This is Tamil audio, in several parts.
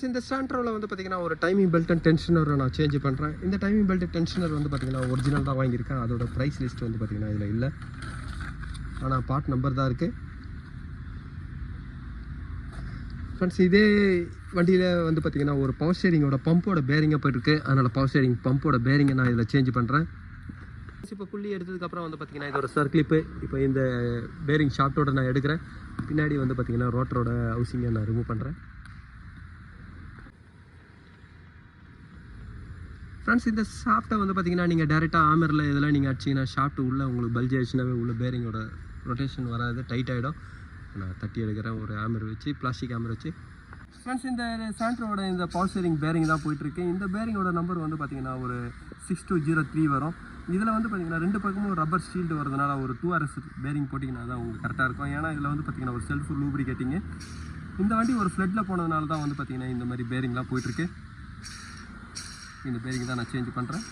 இந்த சாண்ட்ரோவில் வந்து பார்த்தீங்கன்னா ஒரு டைமிங் பெல்ட் அண்ட் டென்ஷனர் நான் சேஞ்ச் பண்ணுறேன். இந்த டைமிங் பெல்ட் டென்ஷனர் வந்து பார்த்தீங்கன்னா ஒரிஜினல் தான் வாங்கியிருக்கேன். அதோட ப்ரைஸ் லிஸ்ட் வந்து பார்த்தீங்கன்னா இதில் இல்லை, ஆனால் பார்ட் நம்பர் தான் இருக்குது. ஃப்ரெண்ட்ஸ், இதே வண்டியில் வந்து பார்த்தீங்கன்னா ஒரு பவர் ஸ்டேரிங்கோட பம்போட பேரிங்கை போயிட்டுருக்கு. அதனால் பவர் ஸ்டேரிங் பம்போட பேரிங்கை நான் இதில் சேஞ்ச் பண்ணுறேன். இப்போ புள்ளி எடுத்ததுக்கப்புறம் வந்து பார்த்தீங்கன்னா இதோட சர்க்கிளிப்பு இப்போ இந்த பேரிங் ஷாஃப்ட்டோட நான் எடுக்கிறேன். பின்னாடி வந்து பார்த்தீங்கன்னா ரோட்டரோட ஹவுசிங்கை நான் ரிமூவ் பண்ணுறேன். ஃப்ரெண்ட்ஸ், இந்த ஷாஃப்ட்டை வந்து பார்த்தீங்கன்னா நீங்கள் டேரெக்டாக ஆமரில் இதெல்லாம் நீங்கள் அடிச்சிங்கன்னா ஷாஃப்ட்டு உள்ளே உங்களுக்கு பல்ஜ் ஆயிடுச்சுனாவே உள்ள பேரிங்கோட ரொட்டேஷன் வராது, டைட் ஆகிடும். நான் தட்டி எடுக்கிறேன் ஒரு ஆமர் வச்சு, பிளாஸ்டிக் ஆமர் வச்சு. ஃப்ரெண்ட்ஸ், இந்த சாண்ட்ரோட இந்த பவர் ஸ்டேரிங் பேரிங் தான் போயிட்டுருக்கு. இந்த பேரிங்கோட நம்பர் வந்து பார்த்தீங்கன்னா ஒரு 6203 வரும். இதில் வந்து பார்த்தீங்கன்னா ரெண்டு பக்கமும் ரப்பர் ஷீல்டு வரதுனால ஒரு 2RS பேரிங் போட்டிங்கன்னா தான் உங்களுக்கு கரெக்டாக இருக்கும். ஏன்னா இதில் வந்து பார்த்தீங்கன்னா ஒரு செல்ஃப் லூப்ரிகேட்டிங்கு. இந்த வண்டி ஒரு ஃப்ளட்டில் போனதுனால தான் வந்து பார்த்தீங்கன்னா இந்த மாதிரி பேரிங்லாம் போயிட்டுருக்கு. இந்த பேரிங் தான் நான் சேஞ்ச் பண்ணுறேன்.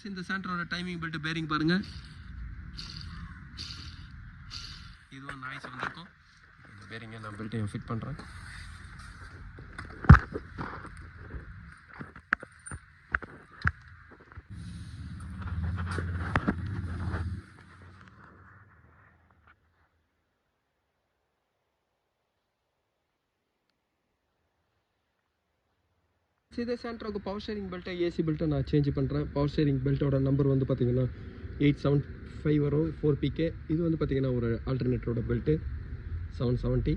இந்த சாண்ட்ரோட டைமிங் பெல்ட் பேரிங் பாருங்கள், இதுவும் நாய்ஸ் வந்திருக்கும். இந்த பேரிங்கை நான் பெல்ட்டையும் ஃபிட் பண்ணுறேன். இதே சாண்ட்ரோக்கு பவர் ஸ்டேரிங் பெல்ட்டை ஏசி பெல்ட்டை நான் சேஞ்ச் பண்ணுறேன். பவர் ஸ்டேரிங் பெல்ட்டோட நம்பர் வந்து பார்த்தீங்கன்னா 875 வரும், 4PK. இது வந்து பார்த்தீங்கன்னா ஒரு ஆல்டர்னேட்டரோட பெல்ட்டு 770.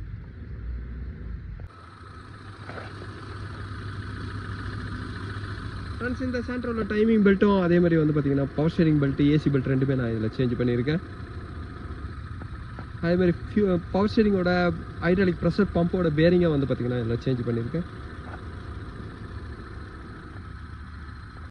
ஃப்ரெண்ட்ஸ், இந்த சாண்ட்ரோட டைமிங் பெல்ட்டும் அதே மாதிரி வந்து பார்த்தீங்கன்னா power steering belt AC belt ரெண்டுமே நான் இதில் சேஞ்ச் பண்ணியிருக்கேன். அதே மாதிரி பவர் ஸ்டேரிங்கோட ஹைட்ராலிக் ப்ரெஷர் பம்போட பேரிங்கை வந்து பார்த்தீங்கன்னா இதில் சேஞ்ச் பண்ணியிருக்கேன்.